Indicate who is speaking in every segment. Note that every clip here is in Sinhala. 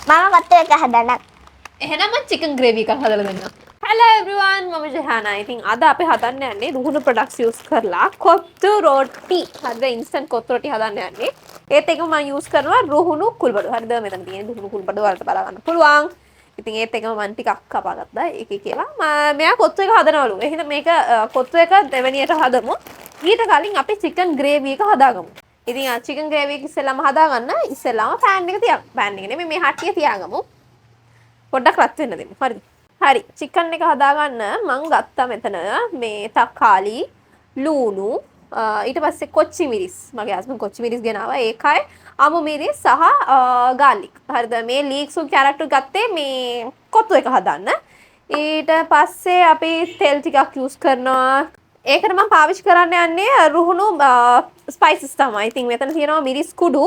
Speaker 1: මම කොත්තු එක හදන්න.
Speaker 2: එහෙනම් මම චිකන් ග්‍රේවි එකක් හදලා දෙන්නම්. Hello everyone මම ජහානා. ඉතින් අද අපි හදන්න යන්නේ රුහුණු ප්‍රොඩක්ට්ස් යූස් කරලා කොත්තු රොටි. හරිද? ඉන්ස්ටන්ට් කොත්තු රොටි හදන්න යන්නේ. ඒත් එකම මම යූස් කරනවා රුහුණු කුල්බඩු. හරිද? මෙතන තියෙන රුහුණු කුල්බඩු වලට බලා ගන්න පුළුවන්. ඉතින් ඒත් එකම මම ටිකක් කපා ගත්තා. ඒකේ කියලා. මෙයා කොත්තු එක හදනවලු. එහෙනම් මේක කොත්තු එක දෙවෙනියට හදමු. ඊට කලින් අපි චිකන් ග්‍රේවි එක හදාගමු. ඉතින් චිකන් ග්‍රේවි එක ඉස්සෙල්ලාම හදාගන්න. ඉස්සෙල්ලාම pan එක තියන්න. pan එක නෙමෙයි මේ හට්ටිය තියාගමු. පොඩ්ඩක් රත් වෙන්න දෙමු. හරිද? හරි. චිකන් එක හදාගන්න මම ගත්තා මෙතන මේ තක්කාලි, ලූණු, ඊට පස්සේ කොච්චි මිරිස්. මගේ හස්බන්ඩ් කොච්චි මිරිස් ගෙනාවා. ඒකයි අමු මිරිස් සහ ගාර්ලික්. හරිද? මේ ලීක්ස් උන් කැරට් ගත්තේ මේ කොත්තු එක හදන්න. ඊට පස්සේ අපි තෙල් ටිකක් යූස් කරනවා. ඒකට මම පාවිච්චි කරන්න යන්නේ රුහුණු ස්පයිසස් තමයි. ඉතින් මෙතන තියෙනවා මිරිස් කුඩු.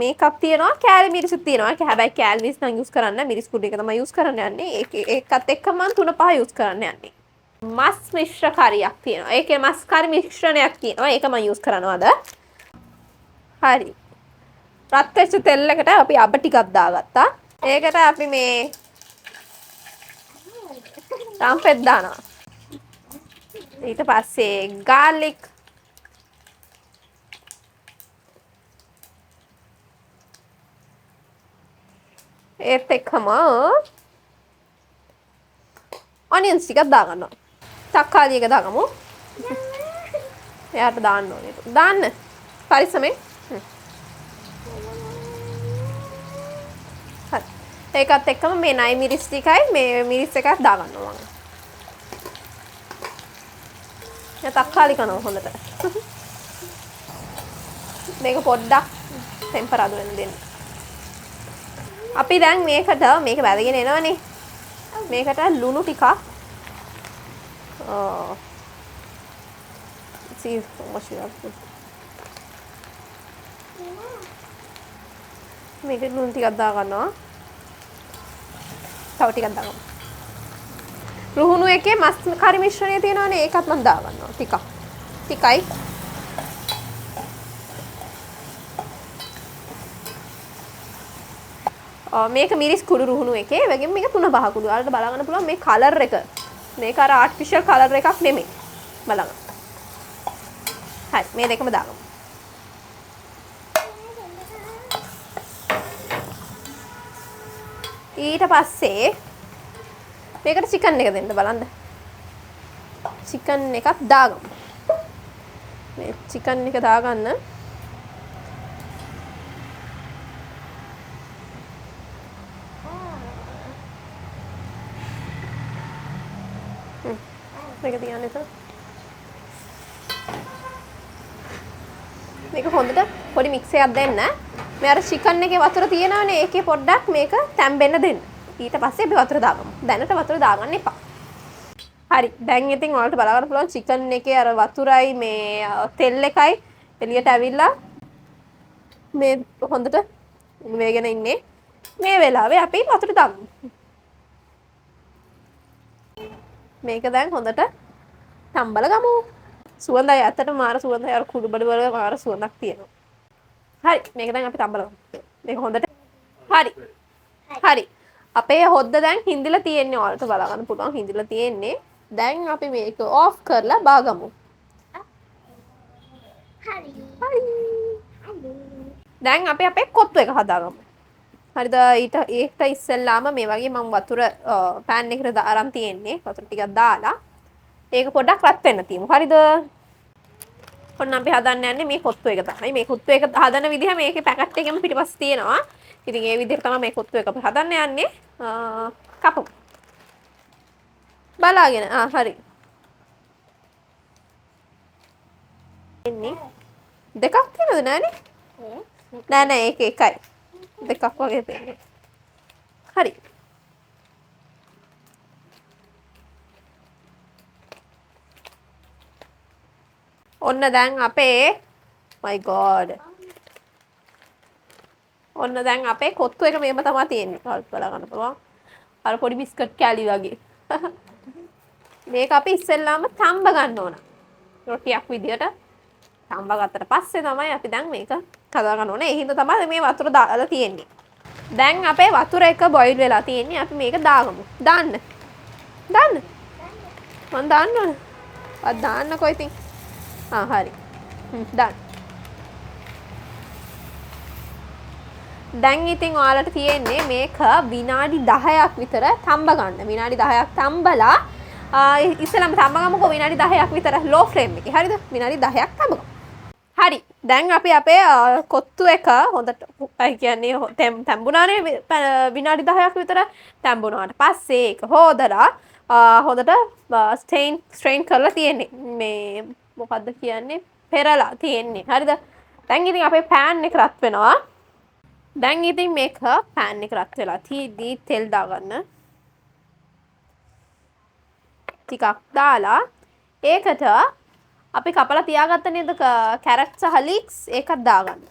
Speaker 2: මේකක් තියෙනවා කෑලි මිරිසුත් තියෙනවා. හැබැයි කෑලි මිරිස් නම් යූස් කරන්න මිරිස් කුඩු එක තමයි යූස් කරන්න යන්නේ. ඒකත් එක්ක මම 3-5 යූස් කරන්න යන්නේ. මස් මිශ්‍ර කරියක් තියෙනවා. ඒකේ මස් කරි මිශ්‍රණයක් තියෙනවා. ඒක මම යූස් කරනවා අද. හරි. රත් වෙච්ච තෙල් එකට අපි අබ ටිකක් දාගත්තා. ඒකට අපි මේ රම්පෙත් දානවා. ඊට පස්සේ garlic ඒත් එක්කම ඔනියන්ස් ටිකක් දාගන්නවා. තක්කාලි එක දාගමු. එයාට දාන්න ඕනේ. දාන්න. පරිස්සමෙන්. හරි. ඒකත් එක්කම මේ නයි මිරිස් ටිකයි මේ මිරිස් එකක් දාගන්නවා මම. я තක්කාලි කනවා හොඳට. මේක පොඩ්ඩක් ටෙම්පරාදු වෙන්න දෙන්න. අපි දැන් මේක වැදගෙන එනවනේ. මේකට ලුණු ටිකක් see how much you have to. මේකට ලුණු ටිකක් දා ගන්නවා. තව ටිකක් දාගමු. රුහුණු එකේ මස් කරි මිශ්‍රණය තියෙනවනේ ඒකත් මම දා ගන්නවා ටිකක්. ටිකයි. මේක මිරිස් කුඩු රුහුණු එකේ වගේම මේක 3-5 කුඩු. වලට බලා ගන්න පුළුවන් මේ කලර් එක. මේක අර ආටිෆිෂල් කලර් එකක් නෙමෙයි. බලන්න. හරි මේ දෙකම දාගමු. ඊට පස්සේ මේකට චිකන් එක දෙන්න බලන්න. චිකන් එකක් දාගමු. මේ චිකන් එක දාගන්න. මේක තියන්න එතන. මේක හොඳට පොඩි මික්ස් එකක් දෙන්න. මේ අර චිකන් එකේ වතුර තියෙනවනේ ඒකේ පොඩ්ඩක් මේක තැම්බෙන්න දෙන්න. ඊට පස්සේ අපි වතුර දාගමු. දැනට වතුර දාගන්න එපා. හරි. දැන් ඉතින් ඔයාලට බලා ගන්න පුළුවන් චිකන් එකේ අර වතුරයි මේ තෙල් එකයි එළියට ඇවිල්ලා මේ හොඳට වේගෙන ඉන්නේ. මේ වෙලාවේ අපි වතුර දාමු. මේක දැන් හොඳට තම්බල ගමු. සුවඳයි අතට මාර සුවඳයි අර කුඩු බඩ වල මාර සුවඳක් තියෙනවා. හරි මේක දැන් අපි තම්බල ගමු. මේක හොඳට හරි. හරි. අපේ හොද්ද දැන් හිඳිලා තියෙන්නේ ඔයාලට බලා ගන්න පුළුවන් හිඳිලා තියෙන්නේ. දැන් අපි මේක ඕෆ් කරලා බාගමු.
Speaker 1: හරි.
Speaker 2: හරි. දැන් අපි අපේ කොත්තු එක හදාගමු. හරිද? ඒකට ඉස්සෙල්ලාම මේ වගේ මම වතුර pan එකට අරන් තියෙන්නේ. වතුර ටිකක් දාලා ඒක පොඩ්ඩක් රත් වෙන්න තියමු. හරිද? ඔන්න අපි හදන්න යන්නේ මේ කොත්තු එක තමයි. මේ කොත්තු එක හදන විදිහ මේකේ පැකට් එකෙම පිටිපස්සේ තියෙනවා. ඉතින් ඒ විදිහට තමයි මේ කොත්තු එක අපි හදන්න යන්නේ. කපමු. බලාගෙන. හරි. එන්නේ දෙකක් තියෙනවද නෑනේ? නෑ ඒක එකයි. දෙකක් වගේ තියෙන්නේ. හරි. ඔන්න දැන් අපේ my god. ඔන්න දැන් අපේ කොත්තු එක මේම තමයි තියෙන්නේ. ඔයාලට බලා ගන්න පුළුවන්. අර පොඩි බිස්කට් කෑලි වගේ. මේක අපි ඉස්සෙල්ලාම තම්බ ගන්න ඕන. රොටියක් විදියට තම්බ ගත්තට පස්සේ තමයි අපි දැන් මේක හදා ගන්න ඕනේ. ඒ හින්දා තමයි මේ වතුර දාලා තියෙන්නේ. දැන් අපේ වතුර එක බොයිල් වෙලා තියෙන්නේ. අපි මේක දාගමු. දාන්න. දාන්න. මං දාන්න ඕන. අත් දාන්නකෝ ඉතින්. හරි. දාන්න. දැන් ඉතින් ඔයාලට තියෙන්නේ මේක විනාඩි 10ක් විතර තම්බ ගන්න. විනාඩි 10ක් තම්බලා ඉස්සෙල්ලාම තම්බගමුකෝ විනාඩි 10ක් විතර ලෝ ෆ්ලේම් එකේ. හරිද? විනාඩි 10ක් තම්බගමු. හරි. දැන් අපි අපේ කොත්තු එක හොඳට කියන්නේ තැඹුණානේ විනාඩි 10ක් විතර. තැඹුණාට පස්සේ ඒක හොදලා හොඳට ස්ට්‍රේන් කරලා තියෙන්නේ. මේ මොකද්ද කියන්නේ? පෙරලා තියෙන්නේ. හරිද? දැන් ඉතින් අපේ පෑන් එක රත් වෙනවා. දැන් ඉතින් මේක පෑන් එක රත් වෙලා තියෙද්දි තෙල් දාගන්න. ටිකක් දාලා ඒකට අපි කපලා තියාගත්ත නේද කැරට් සහ ලීක්ස් ඒකත් දාගන්න.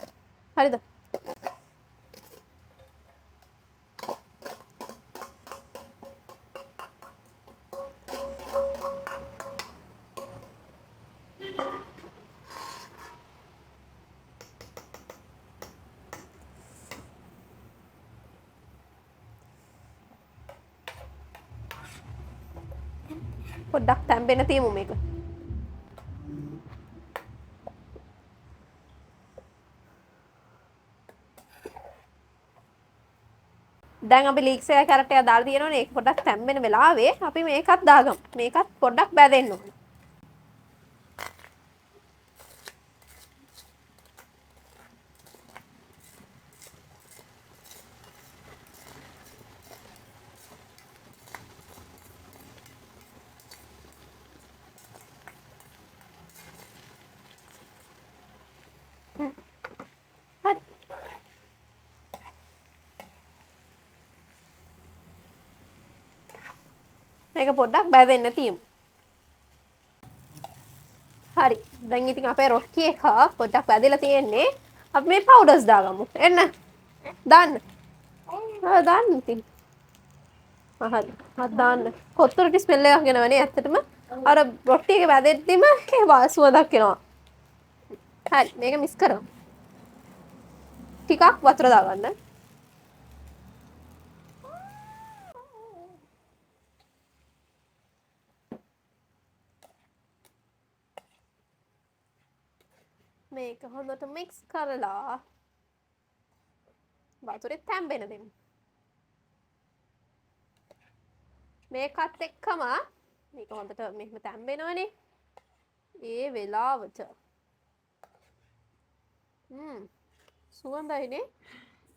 Speaker 2: හරිද? පොඩ්ඩක් තැම්බෙන්න තියමු මේක. දැන් අපි ලීක්ස් එක කැරට් එක දාලා තියෙනවනේ ඒක පොඩ්ඩක් තැම්බෙන වෙලාවේ අපි මේකත් දාගමු. මේකත් පොඩ්ඩක් බැදෙන්න ඕනේ. හරි. මේක පොඩ්ඩක් බැදෙන්න තියමු. හරි. දැන් ඉතින් අපේ රොටි එක පොඩ්ඩක් වැදලා තියෙන්නේ. අපි මේ පවුඩර්ස් දාගමු. එන්න. දාන්න. දාන්න ඉතින්. හරි. දාන්න. කොත්තු රොටි ස්මෙල් එකක් එනවනේ ඇත්තටම. අර රොටි එක වැදෙද්දිම ඒ සුවඳක් එනවා. හරි. මේක මික්ස් කරමු. ටිකක් වතුර දාගන්න. මේක හොඳට මික්ස් කරලා වතුරේ තැම්බෙන්න දෙමු. මේකත් එක්කම මේක හොඳට මෙහෙම තැම්බෙනවනේ. ඒ වෙලාවට සුවඳයිනේ.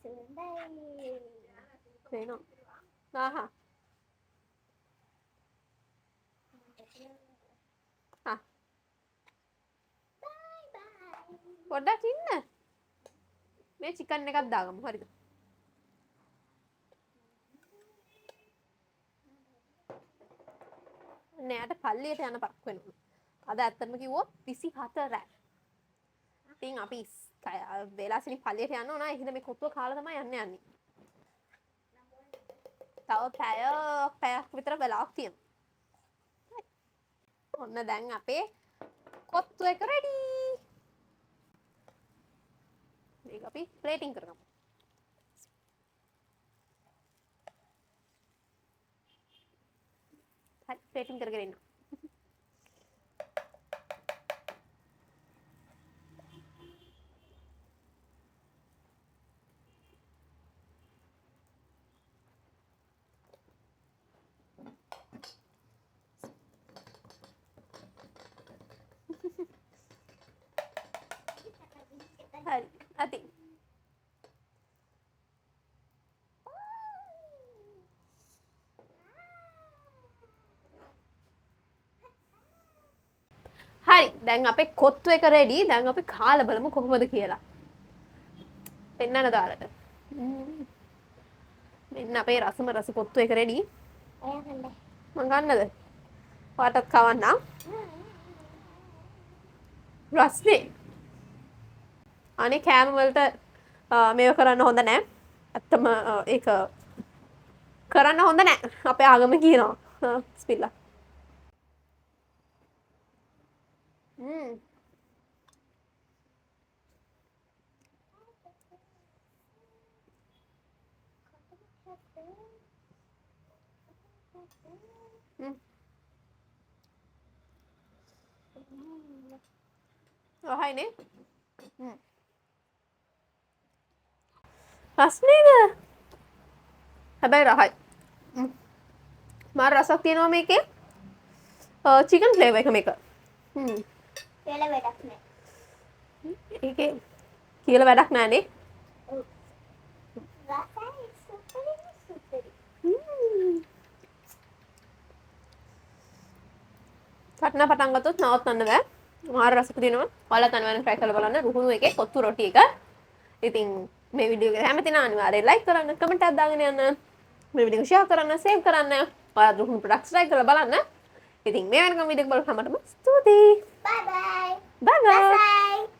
Speaker 2: සුවඳයි. වෙනවා. ආහා. පොඩ්ඩක් ඉන්න. මේ චිකන් එකක් දාගමු. හරිද? නෑට පල්ලියට යන පක් වෙනවා. අද ඇත්තටම කිව්වොත් 24. ඉතින් අපි වේලාසිනි පල්ලියට යන්න ඕන. එහෙනම් මේ කොත්තුව කාලා තමයි යන්නේ. තව පැයක් විතර වෙලාවක් තියෙනවා. ඔන්න දැන් අපේ කොත්තු එක රෙඩි. මේක අපි ප්ලේටිං කරගමු. හරි ප්ලේටිං කරගෙන ඉන්න. හරි අති. හරි දැන් අපේ කොත්තු එක රෙඩි. දැන් අපි කාලා බලමු කොහොමද කියලා. පෙන්නන්න දාලට. මෙන්න අපේ රසම රස කොත්තු එක රෙඩි. මං ගන්නද? ඔයාටත් කවන්නම්. රස්නේ. අනේ කෑම වලට මේව කරන්න හොඳ නෑ. ඇත්තම ඒක කරන්න හොඳ නෑ. අපේ ආගම කියනවා. බිස්මිල්ලා. රහයි නේ. රස්නේද? හැබැයි රහයි. මාර රසක් තියෙනවා මේකේ. චිකන් ෆ්ලේවර් එක මේක.
Speaker 1: කියලා වැඩක් නෑ.
Speaker 2: ඒකේ කියලා වැඩක් නෑනේ.
Speaker 1: රසයි සුපරි සුපරි.
Speaker 2: කටන පටන් ගත්තොත් නවත්තන්න බෑ. මාර රසක් තියෙනවා. ඔයාලා තනියම try කරලා බලන්න. රුහුණු එකේ කොත්තු රොටි එක. ඉතින් මේ වීඩියෝ එක හැමතින අනිවාර්යයෙන් like කරන්න, comment එකක් දාගෙන යන්න. මේ වීඩියෝ එක share කරන්න, save කරන්න. ඔයාලා රුහුණු products try කරලා බලන්න. ඉතින් මේ වෙනකම් වීඩියෝ එක බලපු හැමෝටම ස්තුතියි.
Speaker 1: Bye bye.
Speaker 2: Bye bye.
Speaker 1: Bye.